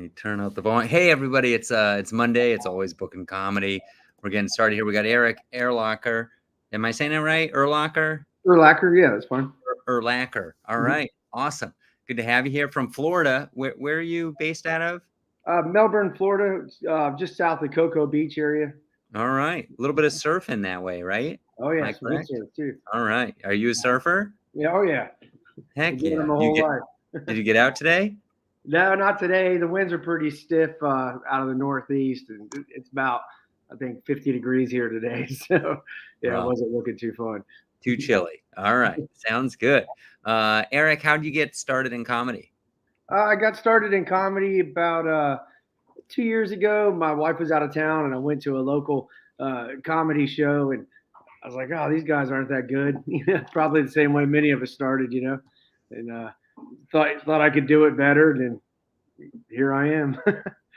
me turn out the volume. Hey everybody, it's Monday. It's Always Bookin Comedy. We're getting started here. We got Eric Erlacher. Am I saying that right? Erlacher? Erlacher, yeah, that's fine. Erlacher. All right. Awesome. Good to have you here from Florida. Where are you based out of? Melbourne, Florida, just south of Cocoa Beach area. All right. A little bit of surfing that way, right? Oh Am yeah, I sweet correct? surf too. All right. Are you a surfer? Yeah, oh yeah. Heck Been doing yeah. it my whole life. Did you get out today? No, not today. The winds are pretty stiff out of the northeast, and it's about I think 50 degrees here today. So yeah, it wasn't looking too fun. Too chilly. All right. Sounds good. Eric, how did you get started in comedy? I got started in comedy about 2 years ago. My wife was out of town, and I went to a local comedy show, and I was like, "Oh, these guys aren't that good." Probably the same way many of us started, and thought I could do it better, and here I am.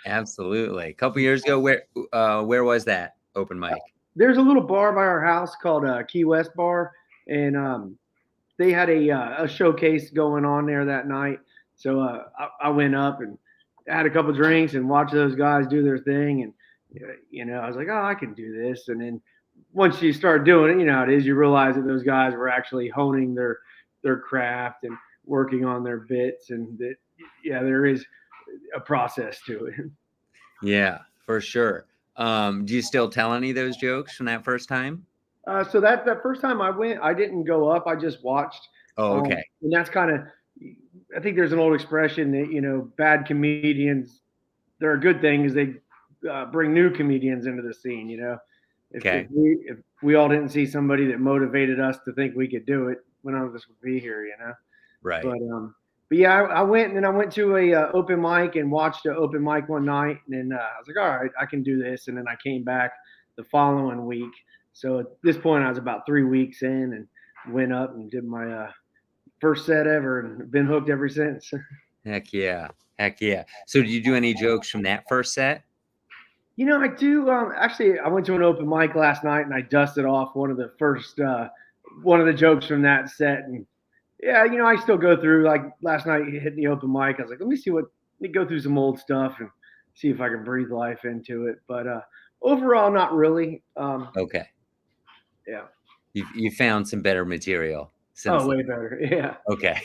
Absolutely. A couple years ago, where was that open mic? There's a little bar by our house called Key West Bar, and they had a showcase going on there that night. So I went up and had a couple drinks and watched those guys do their thing, and I was like, "Oh, I can do this." And then once you start doing it, how it is. You realize that those guys were actually honing their craft and working on their bits, and that there is a process to it. Yeah, for sure. Do you still tell any of those jokes from that first time? So that first time I went, I didn't go up. I just watched. Oh, okay. And that's kind of, I think there's an old expression that bad comedians, they're a good thing is they bring new comedians into the scene. Okay. If we all didn't see somebody that motivated us to think we could do it, none of us would be here. Right. But yeah, I went and I went to a open mic and watched an open mic one night, and then I was like, all right, I can do this. And then I came back the following week. So at this point, I was about 3 weeks in and went up and did my first set ever, and been hooked ever since. Heck yeah. Heck yeah. So did you do any jokes from that first set? I do. Actually, I went to an open mic last night and I dusted off one of the jokes from that set. And yeah, I still go through, like last night hitting the open mic. I was like, let me go through some old stuff and see if I can breathe life into it. But overall, not really. Okay. Yeah. You found some better material since way better. Yeah. Okay.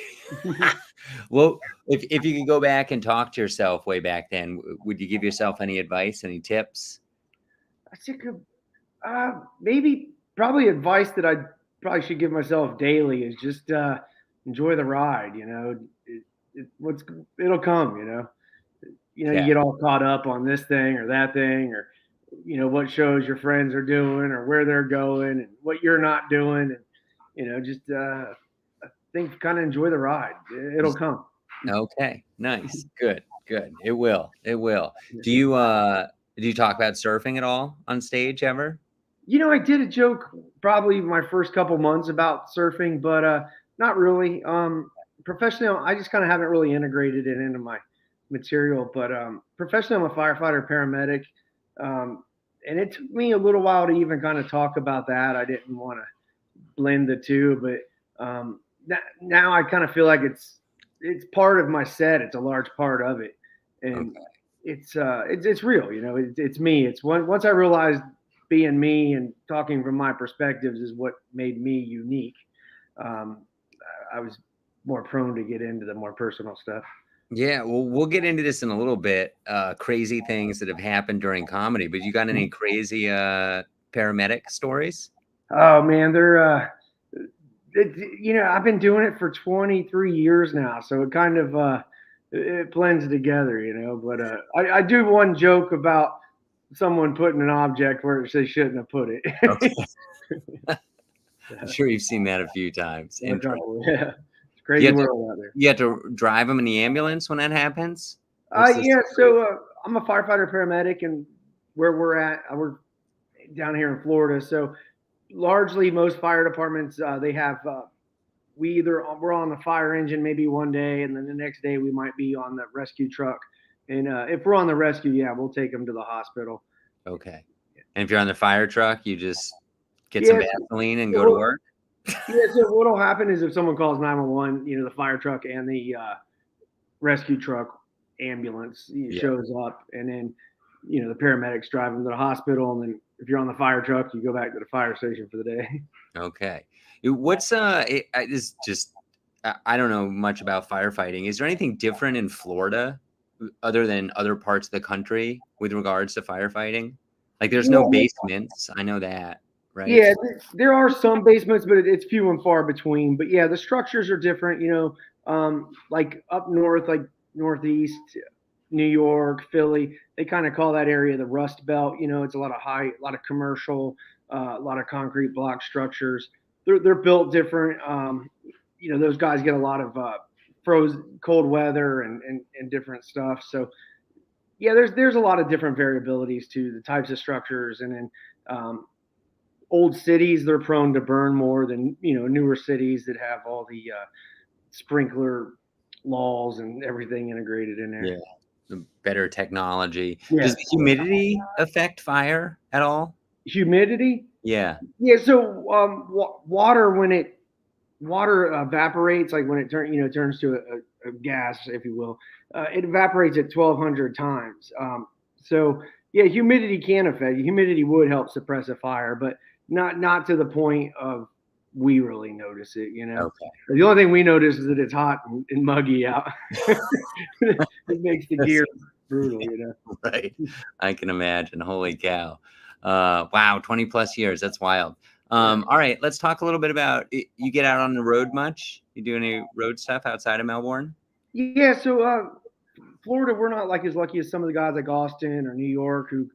Well, if you could go back and talk to yourself way back then, would you give yourself any advice, any tips? I think probably advice that I probably should give myself daily is just enjoy the ride. It'll come. You get all caught up on this thing or that thing, or what shows your friends are doing or where they're going and what you're not doing, and just I think kind of enjoy the ride. It'll come. Okay, nice, good. It will. Do you talk about surfing at all on stage ever? I did a joke probably my first couple months about surfing, but not really. Professionally, I just kind of haven't really integrated it into my material. But professionally, I'm a firefighter paramedic, and it took me a little while to even kind of talk about that. I didn't want to blend the two, but now I kind of feel like it's part of my set. It's a large part of it, and it's real. It's me. It's once I realized being me and talking from my perspectives is what made me unique. I was more prone to get into the more personal stuff. Yeah, well, we'll get into this in a little bit. Crazy things that have happened during comedy, but you got any crazy paramedic stories? Oh man, I've been doing it for 23 years now, so it kind of it blends together, But I do one joke about someone putting an object where they shouldn't have put it. Okay. I'm sure you've seen that a few times. Yeah, it's crazy world out there. You have to drive them in the ambulance when that happens? Yeah, so I'm a firefighter paramedic, and where we're down here in Florida. So largely, most fire departments they have we're on the fire engine maybe one day, and then the next day we might be on the rescue truck. And if we're on the rescue, we'll take them to the hospital. Okay. And if you're on the fire truck, you just get some gasoline and go to work? So what'll happen is if someone calls 911, the fire truck and the rescue truck, ambulance Yeah. shows up, and then the paramedics drive them to the hospital, and then if you're on the fire truck, you go back to the fire station for the day. Okay. What's this just I don't know much about firefighting. Is there anything different in Florida other than other parts of the country with regards to firefighting? Like there's no Yeah, basements. I know that, right? yeah, there are some basements, but it's few and far between. But yeah, the structures are different. Like up north, like northeast, New York, Philly, they kind of call that area the Rust Belt. It's a lot of a lot of commercial, a lot of concrete block structures. They're built different. Those guys get a lot of frozen cold weather and different stuff. So yeah, there's a lot of different variabilities to the types of structures, and then old cities, they're prone to burn more than newer cities that have all the sprinkler laws and everything integrated in there. Yeah. The better technology. Yeah. Does the humidity affect fire at all? Humidity. Yeah. Yeah. So water, when water evaporates, like when turns to a gas, if you will, it evaporates at 1,200 times. So yeah, humidity can affect. Humidity would help suppress a fire, but not to the point of we really notice it. Okay. The only thing we notice is that it's hot and muggy out. It makes the gear brutal. Right. I can imagine. Holy cow. Wow, 20 plus years. That's wild. All right, let's talk a little bit about you get out on the road much? You do any road stuff outside of Melbourne? Yeah. So Florida, we're not like as lucky as some of the guys like Austin or New York who,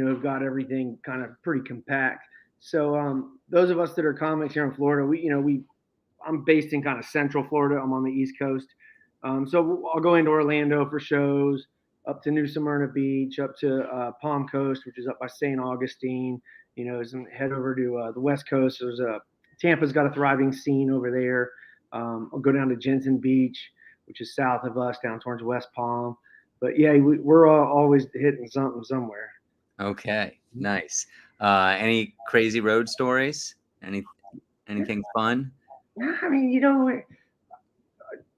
have got everything kind of pretty compact. So those of us that are comics here in Florida, I'm based in kind of central Florida. I'm on the East Coast. So I'll go into Orlando for shows, up to New Smyrna Beach, up to Palm Coast, which is up by St. Augustine. Head over to the West Coast. Tampa's got a thriving scene over there. I'll go down to Jensen Beach, which is south of us, down towards West Palm. But yeah, we're always hitting something somewhere. Okay, nice. Any crazy road stories? Anything fun? I mean,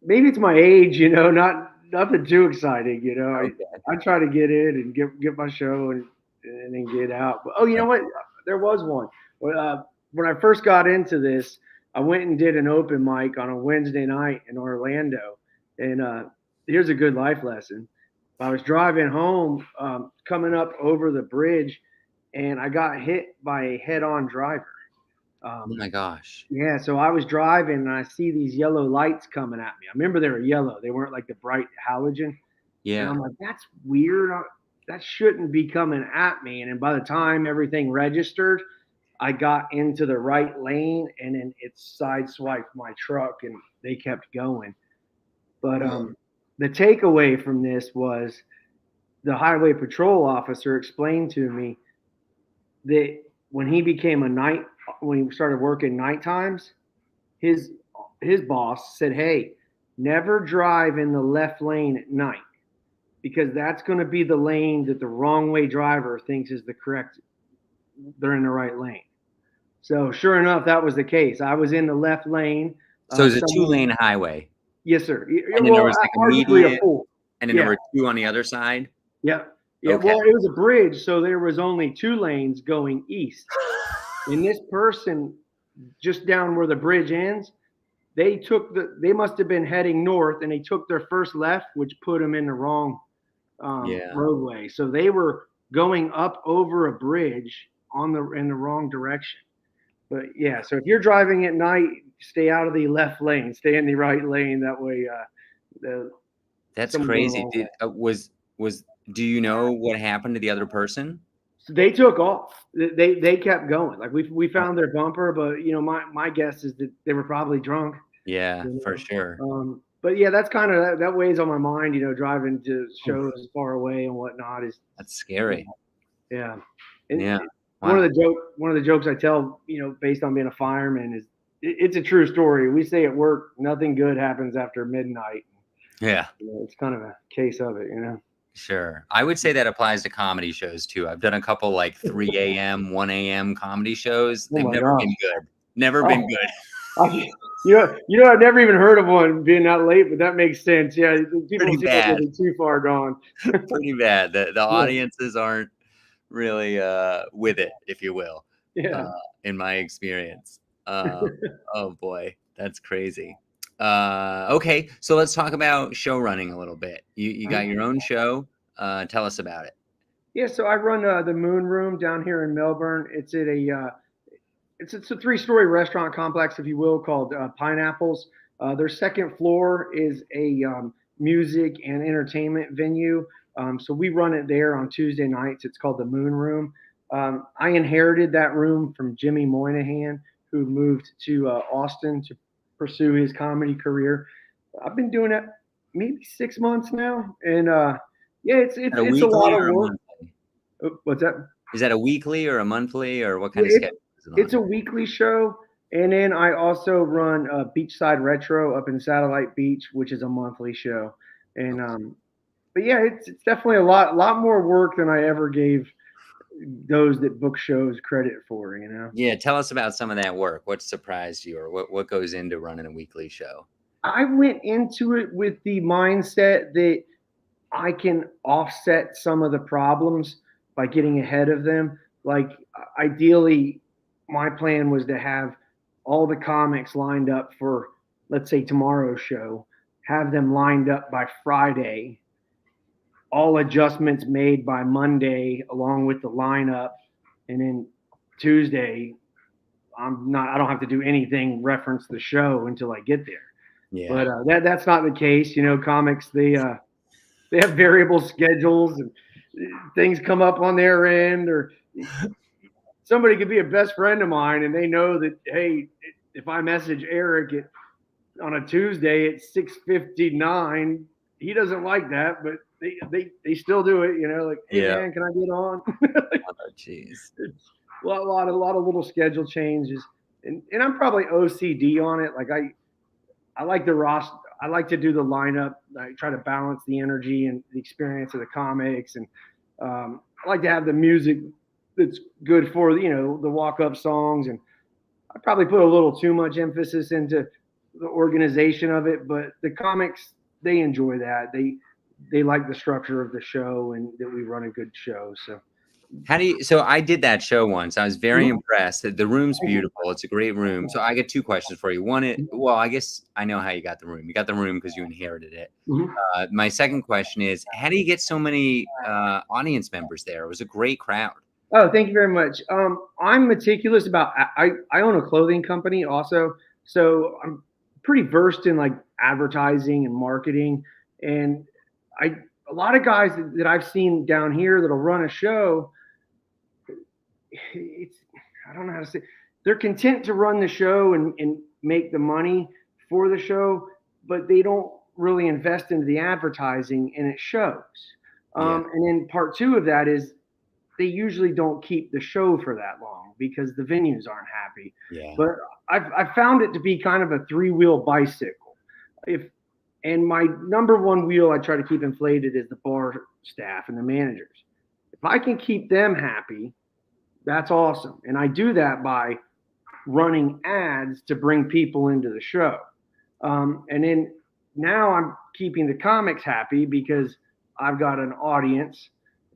maybe it's my age, not nothing too exciting. Okay. I try to get in and get my show and then get out. But you know what? There was one. When I first got into this, I went and did an open mic on a Wednesday night in Orlando, and here's a good life lesson. I was driving home, coming up over the bridge, and I got hit by a head-on driver. Oh my gosh. Yeah, so I was driving and I see these yellow lights coming at me. I remember they were yellow; they weren't like the bright halogen. And Yeah. I'm like, that's weird. That shouldn't be coming at me. And then by the time everything registered, I got into the right lane, and then it sideswiped my truck, and they kept going. But the takeaway from this was the highway patrol officer explained to me that when he became when he started working night times, his boss said, "Hey, never drive in the left lane at night because that's going to be the lane that the wrong way driver thinks is the correct. They're in the right lane." So sure enough, that was the case. I was in the left lane. So it's a 2-lane highway. Yes, sir. And then there was like a Arguably a median, full. and then Yeah. there were 2 on the other side. Yeah. Yeah. Okay. Well, it was a bridge, so there was only 2 lanes going east. And this person, just down where the bridge ends, they must have been heading north, and they took their first left, which put them in the wrong roadway. So they were going up over a bridge in the wrong direction. But yeah, so if you're driving at night, stay out of the left lane, stay in the right lane. That way, That's crazy. Do you know what happened to the other person? so they took off. They kept going. Like we found their bumper, but my guess is that they were probably drunk. Yeah, for sure. But yeah, that's kind of that weighs on my mind. Driving to shows far away and whatnot That's scary. Yeah. And Yeah. One Wow. of the jokes I tell, based on being a fireman is it's a true story. We say at work, nothing good happens after midnight. Yeah. It's kind of a case of it, Sure. I would say that applies to comedy shows too. I've done a couple like 3 a.m., 1 a.m. comedy shows. Oh They've my never gosh. been good. Never been good. I've never even heard of one being that late, but that makes sense. Yeah, people Pretty seem like they'd bad. be too far gone. Pretty bad. The Yeah, audiences aren't really with it, if you will, yeah. uh, in my experience. Oh boy, that's crazy. Okay, so let's talk about show running a little bit. You got your own show. Tell us about it. Yeah, so I run the Moon Room down here in Melbourne. It's a three-story restaurant complex, if you will, called Pineapples. Their second floor is a music and entertainment venue. So we run it there on Tuesday nights. It's called the Moon Room. I inherited that room from Jimmy Moynihan, who moved to Austin to pursue his comedy career. I've been doing it maybe 6 months now, and yeah, Is that a it's a lot weekly of or a work. monthly? What's that? Is that a weekly or a monthly or what kind Yeah, of schedule is it it's on? a weekly show, and then I also run Beachside Retro up in Satellite Beach, which is a monthly show. And but yeah, it's definitely a lot more work than I ever gave those that book shows credit for. Yeah, tell us about some of that work. What surprised you, or what goes into running a weekly show? I went into it with the mindset that I can offset some of the problems by getting ahead of them. Like ideally, my plan was to have all the comics lined up for, let's say, tomorrow's show, have them lined up by Friday, all adjustments made by Monday along with the lineup, and then Tuesday, I don't have to do anything reference the show until I get there. Yeah. But that's not the case. Comics, they have variable schedules and things come up on their end, or somebody could be a best friend of mine and they know that, hey, if I message Eric on a Tuesday at 6:59, he doesn't like that, but they still do it. Like, hey Yeah. man, can I get on? Oh, jeez. It's a lot of little schedule changes, and I'm probably OCD on it. Like I like the roster. I like to do the lineup. I try to balance the energy and the experience of the comics, and I like to have the music that's good for the walk up songs. And I probably put a little too much emphasis into the organization of it, but the comics, they enjoy that. They like the structure of the show and that we run a good show. So So I did that show once. I was very Mhm. impressed. The room's Thank you. beautiful. It's a great room. So I got two questions for you. Well, I guess I know how you got the room. You got the room because you inherited it. Mhm. My second question is, how do you get so many audience members there? It was a great crowd. Oh, thank you very much. I'm meticulous about. I own a clothing company also, so I'm pretty versed in like advertising and marketing. And I a lot of guys that I've seen down here that'll run a show. It's I don't know how to say. They're content to run the show and make the money for the show, but they don't really invest into the advertising, and it shows. Yeah. And then part two of that is they usually don't keep the show for that long because the venues aren't happy. Yeah. But I've found it to be kind of a three-wheel bicycle. If and my number one wheel I try to keep inflated is the bar staff and the managers. If I can keep them happy, that's awesome. And I do that by running ads to bring people into the show. And then now I'm keeping the comics happy because I've got an audience.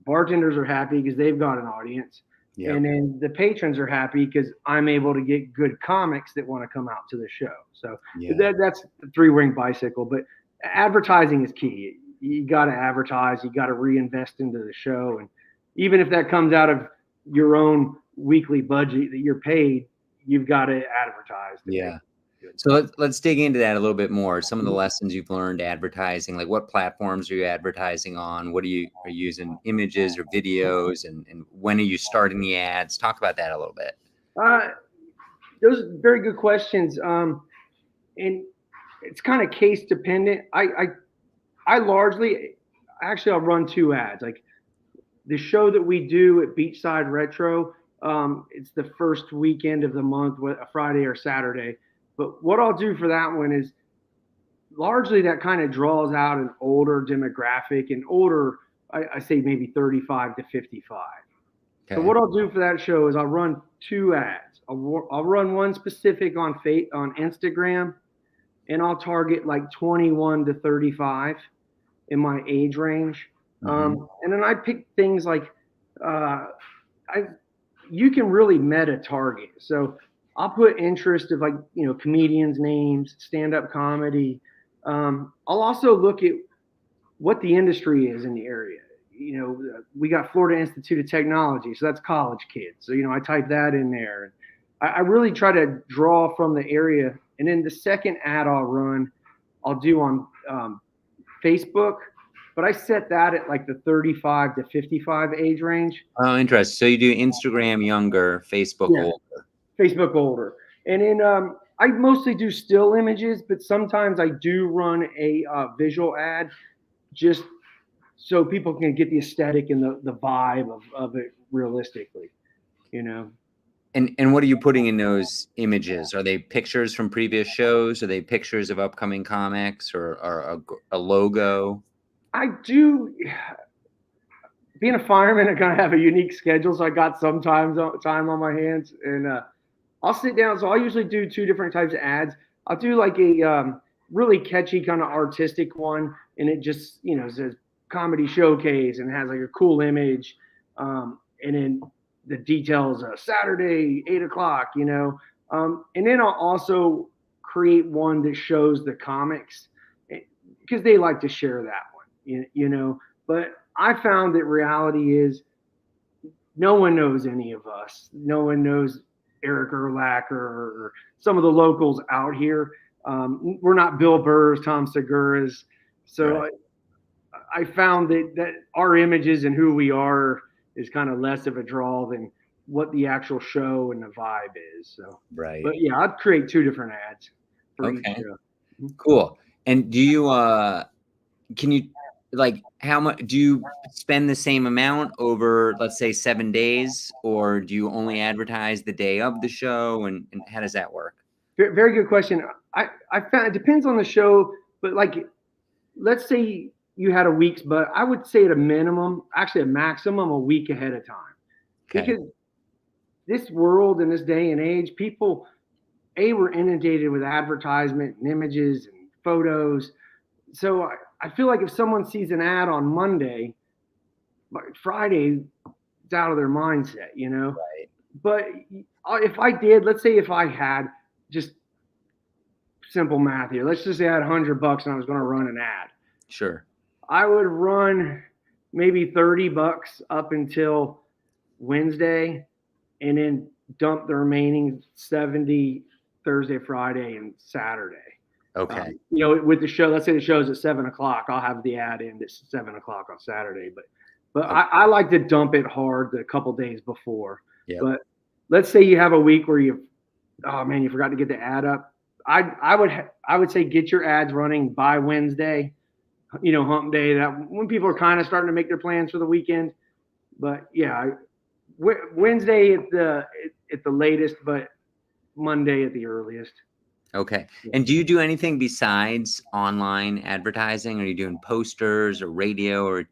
Bartenders are happy because they've got an audience. Yep. And then the patrons are happy because I'm able to get good comics that want to come out to the show. So Yeah. that's the three-wing bicycle. But advertising is key. You got to advertise. You got to reinvest into the show. And even if that comes out of your own weekly budget that you're paid, you've got to advertise to make Yeah. it good. So let's dig into that a little bit more. Some of the Mhm. lessons you've learned advertising, like what platforms are you advertising on? What are you using images or videos, and when are you starting the ads? Talk about that a little bit. Uh, those are very good questions. And it's kind of case dependent. I largely, actually, I'll run two ads. Like the show that we do at Beachside Retro, it's the first weekend of the month, a Friday or Saturday. But what I'll do for that one is largely that kind of draws out an older demographic, and older, I say maybe 35 to 55. So Okay. what I'll do for that show is I'll run 2 ads. I'll run one specific on Instagram, and I'll target like 21 to 35 in my age range. Hmm. And then I pick things like uh, I you can really meta target. So I'll put interest of, like, comedians' names, stand up comedy. I'll also look at what the industry is in the area. We got Florida Institute of Technology, so that's college kids. So I type that in there. I really try to draw from the area, and then the second ad I'll run, I'll do on Facebook, but I set that at like the 35 to 55 age range. Oh, interesting. So you do Instagram younger, Facebook Yeah, older. Facebook older. And then I mostly do still images, but sometimes I do run a visual ad just so people can get the aesthetic and the vibe of it realistically, you know. And what are you putting in those images? Are they pictures from previous shows? Are they pictures of upcoming comics or a logo? I do, being a fireman, I kind of have a unique schedule, so I got sometimes time on my hands, and I'll sit down. So I'll usually do 2 different types of ads. I'll do like a really catchy kind of artistic one, and it just says comedy showcase and has like a cool image, and then the details Saturday 8 o'clock, and then I'll also create one that shows the comics because they like to share that one, But I found that reality is no one knows any of us. No one knows Eric Erlacher or some of the locals out here. We're not Bill Burrs, Tom Segura's. So Right. I found that our images and who we are is kind of less of a draw than what the actual show and the vibe is. So, Right. but yeah, I'd create 2 different ads for each Okay. show. Mhm. Cool. And do you can you like how much do you spend the same amount over, let's say, 7 days, or do you only advertise the day of the show, and how does that work? Very good question. I found it depends on the show, but like let's say you had a week's, but I would say at a minimum, actually a maximum, a week ahead of time, Okay. because this world in this day and age, people were inundated with advertisement and images and photos. So I feel like if someone sees an ad on Monday, by Friday, it's out of their mindset. Right. But if I did, let's say if I had just simple math here, let's just say I had $100 and I was going to run an ad. Sure. I would run maybe $30 up until Wednesday, and then dump the remaining 70 Thursday, Friday, and Saturday. Okay. With the show, let's say the show's at 7 o'clock, I'll have the ad in at 7 o'clock on Saturday. But Okay. I like to dump it hard the couple days before. Yep. But let's say you have a week where you forgot to get the ad up. I would say get your ads running by Wednesday, hump day, that when people are kind of starting to make their plans for the weekend. But yeah, Wednesday at the latest, but Monday at the earliest. Okay. And do you do anything besides online advertising? Are you doing posters or radio or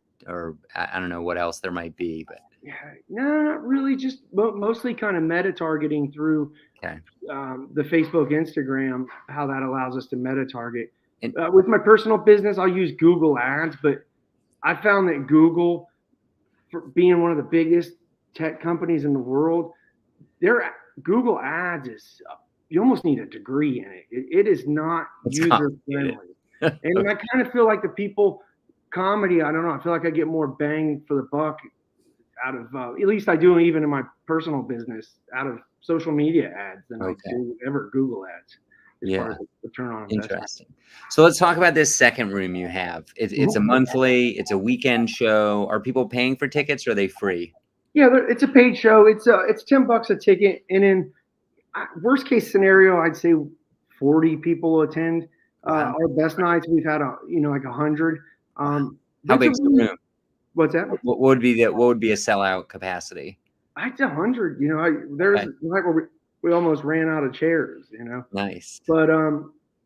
I don't know what else there might be, but Yeah, no, not really. Just mostly kind of meta targeting through okay. the Facebook, Instagram. How that allows us to meta target. And With my personal business, I'll use Google Ads, but I found that Google, for being one of the biggest tech companies in the world, their Google Ads is you almost need a degree in it. It is not it's user complicated. friendly, and I kind of feel like the people comedy. I don't know. I feel like I get more bang for the buck out of at least I do even in my personal business out of social media ads than I Okay. do ever Google ads as far Yeah. as the return on investment. Interesting. So let's talk about this second room you have. It's a monthly, it's a weekend show. Are people paying for tickets or are they free? Yeah, it's a paid show. It's $10 a ticket, and in worst case scenario, I'd say 40 people attend. Wow. Our best nights we've had like 100. Wow. How big's the room? What's that? What would be a sellout capacity? It's 100. There's Okay. like where we almost ran out of chairs. Nice. But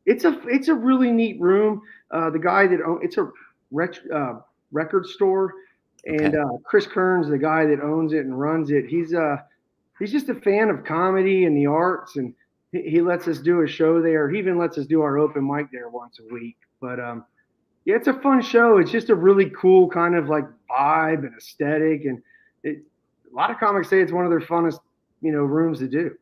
it's a really neat room. The guy that it's a record store. Okay. And Chris Kearns, the guy that owns it and runs it, he's just a fan of comedy and the arts, and he lets us do a show there. He even lets us do our open mic there once a week. But yeah, it's a fun show. It's just a really cool kind of like vibe and aesthetic, and a lot of comics say it's one of their funnest, rooms to do.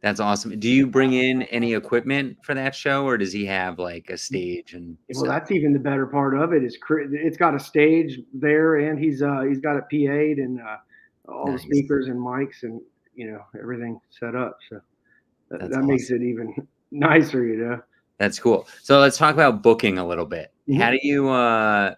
That's awesome. Do you bring in any equipment for that show, or does he have like a stage and Well, stuff? that's even the better part of it. It's got a stage there, and he's got it PA'd and all the Nice. speakers and mics and everything set up. So That's that makes awesome. it even nicer. That's cool. So let's talk about booking a little bit. How Mhm. do you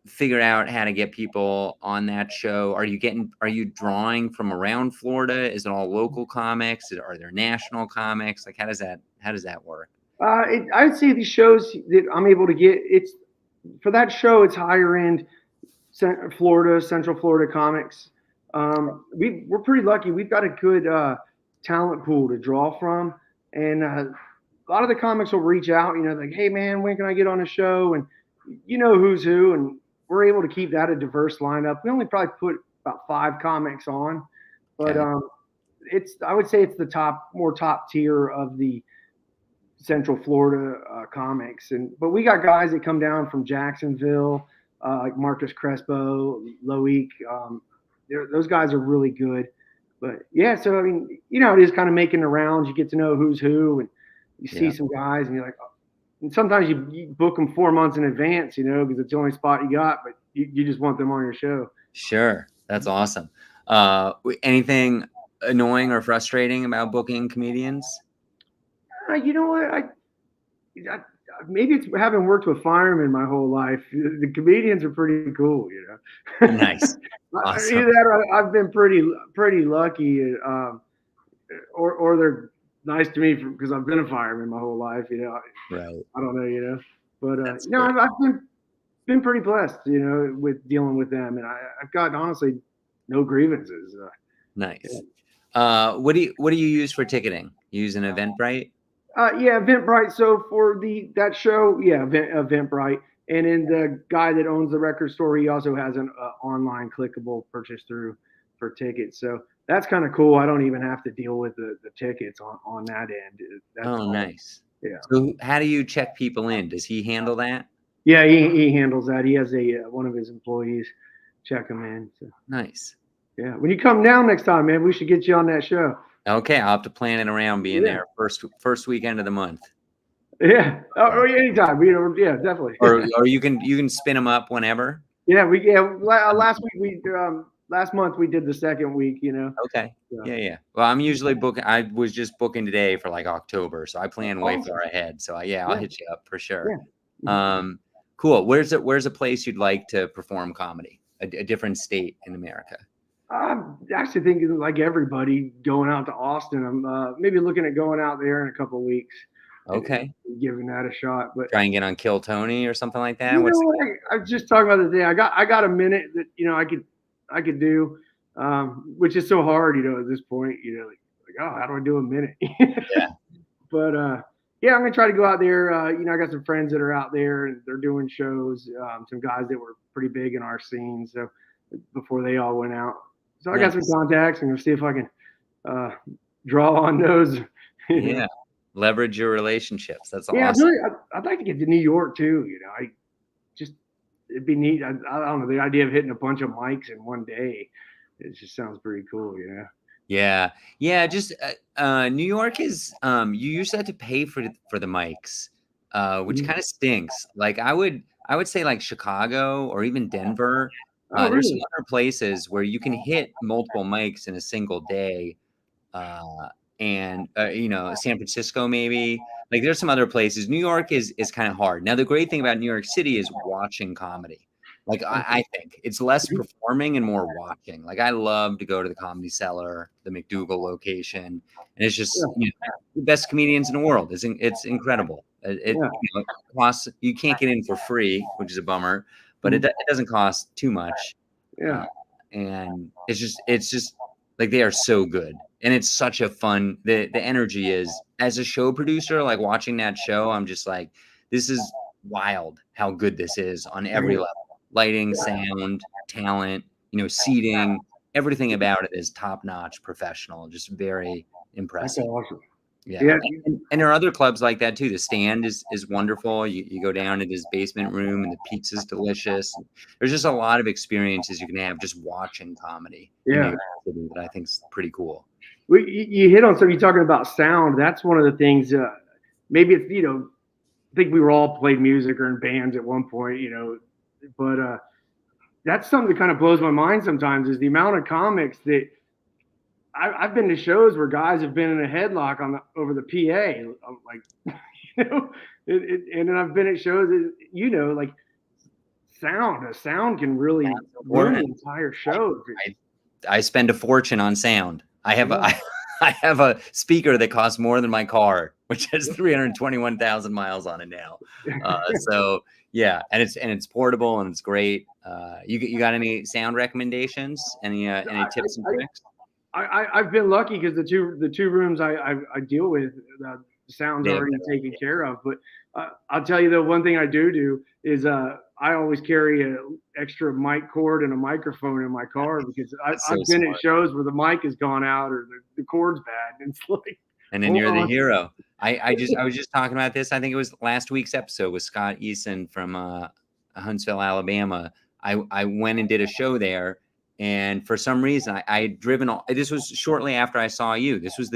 figure out how to get people on that show? Are you drawing from around Florida? Is it all local comics? Are there national comics? Like how does that work? I'd say the shows that I'm able to get, it's for that show, it's higher end Central Florida comics. We're pretty lucky. We've got a good talent pool to draw from, and a lot of the comics will reach out. Like, hey man, when can I get on a show? And who's who, and we're able to keep that a diverse lineup. We only probably put about 5 comics on, but Okay. I would say it's the more top tier of the Central Florida comics. But we got guys that come down from Jacksonville, like Marcus Crespo, Loic. Those guys are really good. But yeah, so I mean, it is kind of making the rounds. You get to know who's who, and you see Yeah. some guys, and you're like, oh. And sometimes you book them 4 months in advance, because it's the only spot you got, but you just want them on your show. Sure. That's awesome. Anything annoying or frustrating about booking comedians? You know what? I maybe it's having worked with firemen my whole life. The comedians are pretty cool. Nice. Either Awesome. that or I've been pretty lucky, or they're nice to me because I've been a fireman my whole life. Right. I don't know. But That's no, great. I've been pretty blessed, with dealing with them, and I've got honestly no grievances. Nice. What do you use for ticketing? You use an Eventbrite? Yeah, Eventbrite. So for that show, yeah, Eventbrite, and then the guy that owns the record store, he also has an online clickable purchase through for tickets. So that's kind of cool. I don't even have to deal with the tickets on that end. That's Oh, all. nice. Yeah, So how do you check people in? Does he handle that? yeah. He handles that. He has one of his employees check him in. So Nice. yeah, when you come down next time, man, we should get you on that show. Okay, I'll have to plan it around being Yeah, there first weekend of the month. yeah. Yeah. Anytime. Yeah, definitely. Or you can spin them up whenever. Last month we did the second week. Okay. So, Yeah, yeah. Well, I'm usually booking. I was just booking today for like October, so I plan way awesome. far ahead. So yeah, I'll Yeah, hit you up for sure. yeah. Mhm. Um, cool. Where's a place you'd like to perform comedy? A different state in America. I'm actually thinking like everybody going out to Austin. I'm maybe looking at going out there in a couple of weeks and Okay. giving that a shot. But Try and get on Kill Tony or something like that. you know What's what? I was just talking about the day. I got a minute that I could do, which is so hard, at this point. Like, oh, how do I do a minute? yeah. But yeah, I'm gonna try to go out there. I got some friends that are out there and they're doing shows. Some guys that were pretty big in our scene. So before they all went out, so I got some Nice. contacts and gonna see if I can uh, draw on those. Yeah. Leverage your relationships. That's Yeah, awesome. I'd like to get to New York too. I just it'd be neat. I don't know, the idea of hitting a bunch of mics in one day. It just sounds pretty cool. Yeah. Yeah. Just New York is you used to have to pay for the mics, which Mhm. kind of stinks. Like I would say like Chicago or even Denver. Oh, There's some really? other places where you can hit multiple mics in a single day. Uh, and San Francisco maybe. Like there's some other places. New York is kind of hard. Now the great thing about New York City is watching comedy. Like I think it's less Mhm. performing and more watching. Like I love to go to the Comedy Cellar, the McDougal location, and it's just Yeah, the best comedians in the world. It's incredible. yeah, It costs, you can't get in for free, which is a bummer, but it mhm, doesn't cost too much, uh, yeah. and it's just like they are so good, and it's such a fun. The energy is, as a show producer, like watching that show, I'm just like, this is wild how good this is on every Mhm. level. Lighting, sound, talent, seating, everything about it is top notch, professional, just very That's impressive. awesome. Yeah, Yeah. and there are other clubs like that too. The Stand is wonderful. You go down to his basement room, and the pizza's delicious. There's just a lot of experiences you can have just watching comedy in New Yeah. York City that I think is pretty cool. You hit on something. You're talking about sound. That's one of the things. Maybe it's I think we were all played music or in bands at one point. But that's something that kind of blows my mind sometimes is the amount of comics that I've been to shows where guys have been in a headlock over the PA. I'm like, and then I've been at shows that, like a sound can really ruin the Important. entire show. I spend a fortune on sound. I have Yeah. I have a speaker that costs more than my car, which has 321,000 miles on it now. So yeah, and it's portable and it's great. You got any sound recommendations? Any tips and tricks? I've been lucky because the two rooms I deal with, the sound's Yeah, already taken care of. But I'll tell you, the one thing I do is I always carry an extra mic cord and a microphone in my car because that's so I've been at smart. shows where the mic has gone out or the cord's bad, and it's like, And then hold you're the on. hero. I was just talking about this. I think it was last week's episode with Scott Eason from Huntsville, Alabama. I went and did a show there, and for some reason I had driven all. This was shortly after I saw you. This was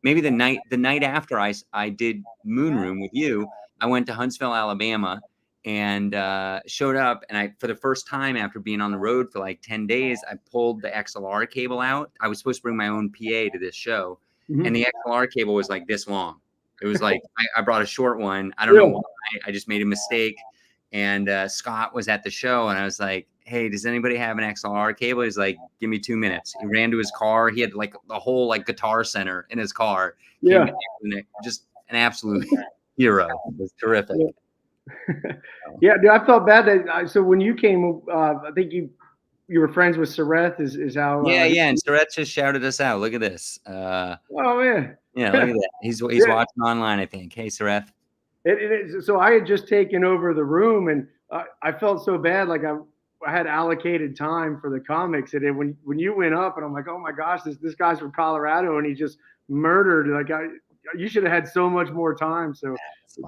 maybe the night after I did Moon Room with you. I went to Huntsville, Alabama, and showed up. And I, for the first time after being on the road for like 10 days, I pulled the XLR cable out. I was supposed to bring my own PA to this show. And the XLR cable was like this long. It was like I brought a short one. I don't know why. I just made a mistake. And Scott was at the show, and I was like, "Hey, does anybody have an XLR cable?" He's like, "Give me 2 minutes." He ran to his car. He had like the whole like Guitar Center in his car. Came back, and just an absolute hero. It was terrific. Yeah, dude, I felt bad that. So when you came, I think you were friends with Sareth. Is how. Yeah. And Surratt just shouted us out. Look at this. Oh man. Yeah, look at that. He's watching online, I think. Hey, Surratt. So I had just taken over the room, and I felt so bad. Like I had allocated time for the comics, and then when you went up, and I'm like, oh my gosh, this guy's from Colorado, and he just murdered. Like you should have had so much more time. So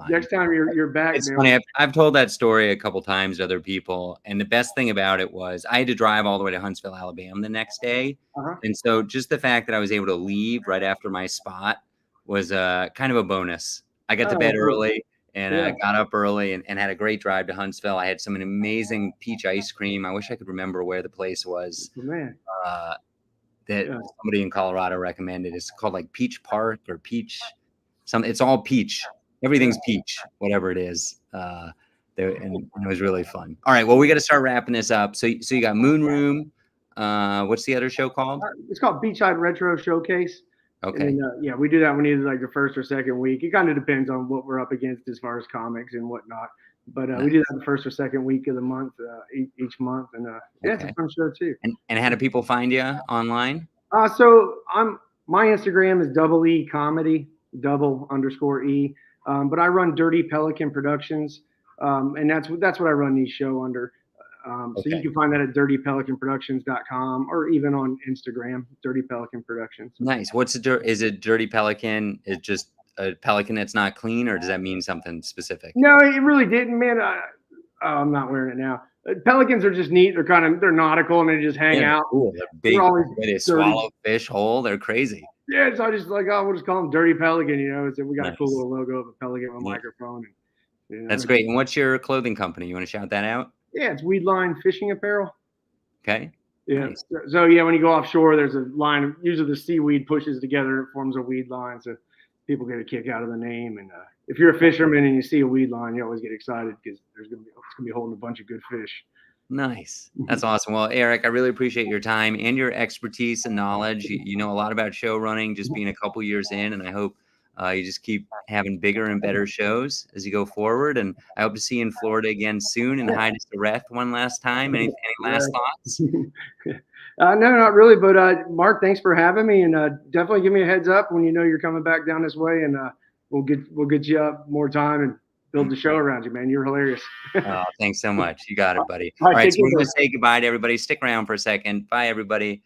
next time you're back, it's man. funny. I've told that story a couple times to other people, and the best thing about it was I had to drive all the way to Huntsville, Alabama, the next day, and so just the fact that I was able to leave right after my spot was kind of a bonus. I got to bed early and got up early and had a great drive to Huntsville. I had some amazing peach ice cream. I wish I could remember where the place was. Man. That somebody in Colorado recommended. It's called like Peach Park or Peach. It's all peach. Everything's peach, whatever it is. And it was really fun. All right, well, we got to start wrapping this up. So you got Moon Room. What's the other show called? It's called Beachside Retro Showcase. Okay. And then, we do that when either like the first or second week. It kind of depends on what we're up against as far as comics and whatnot. But we do that the first or second week of the month, each month, and it's a fun show too. And how do people find you online? So my Instagram is double E Comedy, _E. But I run Dirty Pelican Productions, and that's what I run these show under. So you can find that at dirtypelicanproductions.com or even on Instagram, Dirty Pelican Productions. Nice. Is it Dirty Pelican? Is just a pelican that's not clean, or does that mean something specific? No, it really didn't, man. I'm not wearing it now. Pelicans are just neat. They're nautical and they just hang out. Cool. They're big. They swallow fish whole. They're crazy. Yeah, so I just we'll just call them Dirty Pelican. So we got a cool little logo of a pelican with a microphone. And, That's great. And what's your clothing company? You want to shout that out? Yeah, it's Weedline Fishing Apparel. Okay. Yeah. Nice. So when you go offshore, there's a line. Usually the seaweed pushes together, it forms a weed line. So people get a kick out of the name. And if you're a fisherman and you see a weed line, you always get excited because it's gonna be holding a bunch of good fish. Nice. That's awesome. Well, Eric, I really appreciate your time and your expertise and knowledge. You know a lot about show running, just being a couple years in, and I hope you just keep having bigger and better shows as you go forward. And I hope to see you in Florida again soon. And hi to Sareth one last time. Any last thoughts? No, not really. But Mark, thanks for having me, and definitely give me a heads up when you know you're coming back down this way, and we'll get you up more time and build the show around you, man. You're hilarious. Oh, thanks so much. You got it, buddy. All All right, right, take so care, we're going brother. to say goodbye to everybody. Stick around for a second. Bye, everybody.